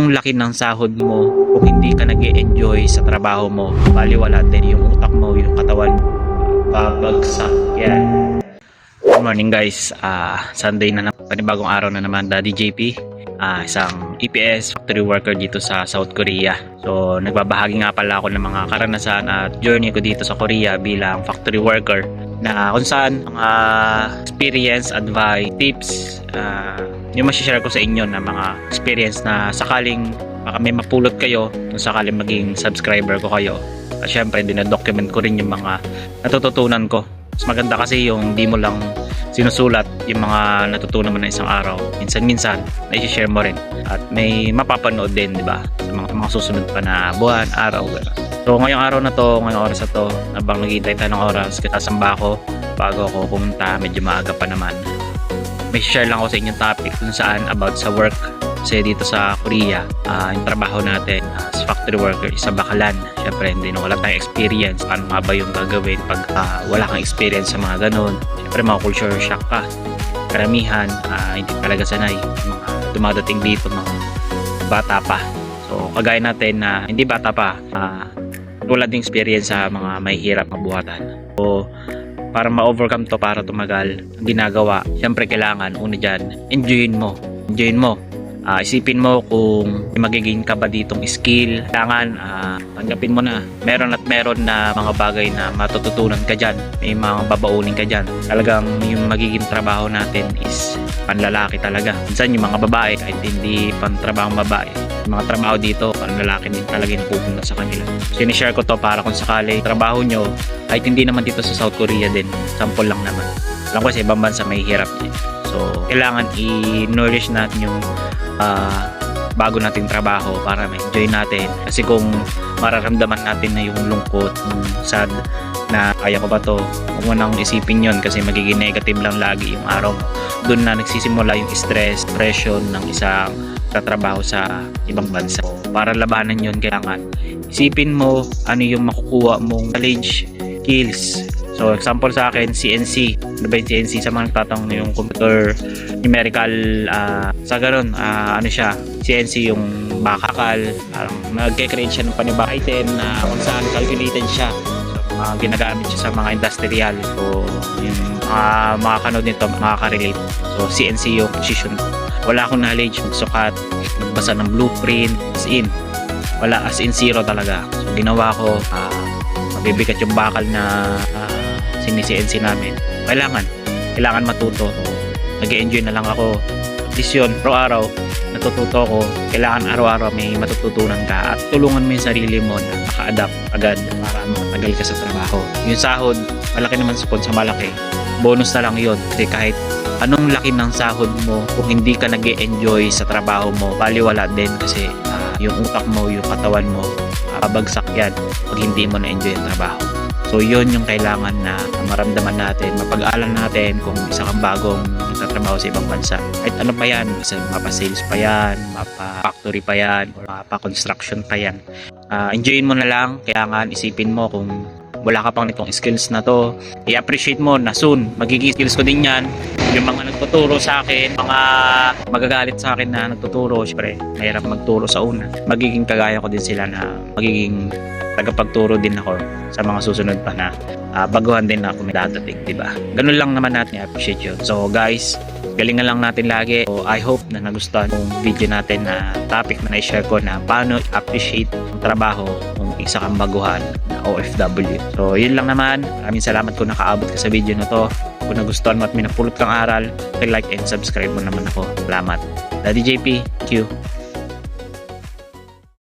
anong laki ng sahod mo kung hindi ka nag-e-enjoy sa trabaho mo? Baliwala din yung utak mo, yung katawan mo. Babagsak yan. Good morning guys, Sunday na naman, panibagong araw na naman. Daddy JP, isang EPS factory worker dito sa South Korea. So nagbabahagi nga pala ako ng mga karanasan at journey ko dito sa Korea bilang factory worker, na kung saan mga experience, advice, tips, yung masishare ko sa inyo na mga experience na sakaling baka may mapulot kayo, kung sakaling maging subscriber ko kayo. At syempre dinadocument ko rin yung mga natututunan ko. Mas maganda kasi yung di mo lang sinusulat yung mga natutunan mo na isang araw. Minsan-minsan na-share mo rin at may mapapanood din, di ba? Sa mga susunod pa na buwan, araw, gano'n. So ngayong araw na to, ngayong oras na to, habang naghihintay tayo ng oras, kasamba ko bago ako pumunta, medyo maaga pa naman. May share lang ako sa inyong topic kung saan about sa work. Kasi dito sa Korea, yung trabaho natin as factory worker is sa bakalan. Syempre hindi na wala tayong experience. Paano nga ba yung gagawin pag wala kang experience sa mga ganun? Syempre mga culture shock ka. Karamihan hindi talaga sanay. Mga dumadating dito mga bata pa. So kagaya natin na hindi bata pa, wala ding experience sa mga mahihirap na buhatan. So para ma-overcome to, para tumagal ang ginagawa, syempre kailangan una dyan, enjoyin mo. Isipin mo kung magiging ka ba ditong skill. Kailangan tanggapin mo na meron na mga bagay na matututunan ka dyan, may mga babaunin ka dyan. Talagang yung magiging trabaho natin is panlalaki talaga. Minsan yung mga babae, kahit hindi pantrabahong babae, yung mga trabaho dito panlalaki din talaga yung pupunta sa kanila. So sinishare ko to para kung sakali trabaho nyo, kahit hindi naman dito sa South Korea din, sample lang naman. Alam ko sa ibang bansa may hirap din. So kailangan i-nourish natin yung bago nating trabaho para ma-enjoy natin. Kasi kung mararamdaman natin na yung lungkot, yung sad na kaya ko ba to, huwag mo nang isipin yon kasi magiging negative lang lagi yung araw mo. Doon na nagsisimula yung stress, depression ng isang tatrabaho sa ibang bansa. Para labanan yon, kailangan isipin mo ano yung makukuha mong knowledge, skills. So example sa akin, CNC. Ano ba yung CNC? Sa mga nagtatanong yung computer numerical, sa ganun, ano siya, CNC yung bakakal, nagke-create siya ng panibang item na kung saan calculated siya. So ginagamit siya sa mga industrial. So yung mga kanood nito makaka-relate. So CNC yung position ko. Wala akong knowledge, magsukat, magbasa ng blueprint, as in zero talaga. So ginawa ko, mabibigat yung bakal na CNC namin. Kailangan matuto. Nag-enjoy na lang ako. At least yun, araw-araw natututo ko. Kailangan araw-araw may matututunan ka at tulungan mo yung sarili mo na maka-adapt agad para matagal ka sa trabaho. Yung sahod, malaki naman sukod sa malaki. Bonus na lang yun. Kasi kahit anong laki ng sahod mo, kung hindi ka nag-enjoy sa trabaho mo, baliwala din kasi yung utak mo, yung katawan mo, babagsak yan pag hindi mo na-enjoy ang trabaho. So yun yung kailangan na maramdaman natin, mapag-alan natin kung isa kang bagong nagtatrabaho sa ibang bansa. Kahit ano pa yan, mapa-sales pa yan, mapa-factory pa yan, or mapa-construction pa yan. Enjoyin mo na lang, kailangan isipin mo kung wala ka pang nitong skills na to, i-appreciate mo na soon, magiging skills ko din yan. Yung mga nagtuturo sa akin, mga magagalit sa akin na nagtuturo, syempre, mahirap magturo sa una. Magiging kagaya ko din sila na magiging tagapagturo din ako sa mga susunod pa na baguhan din ako may dadating, diba? Ganun lang naman natin i-appreciate yun. So guys, galingan lang natin lagi. So I hope na nagustuhan yung video natin na topic na na-share ko na paano i-appreciate ang trabaho kung isa kang baguhan na OFW. So yun lang naman. Maraming salamat kung nakaabot ka sa video na to. Kung nagustuhan mo at may napulot kang aral, like and subscribe mo naman ako. Salamat. Daddy JP, thank you.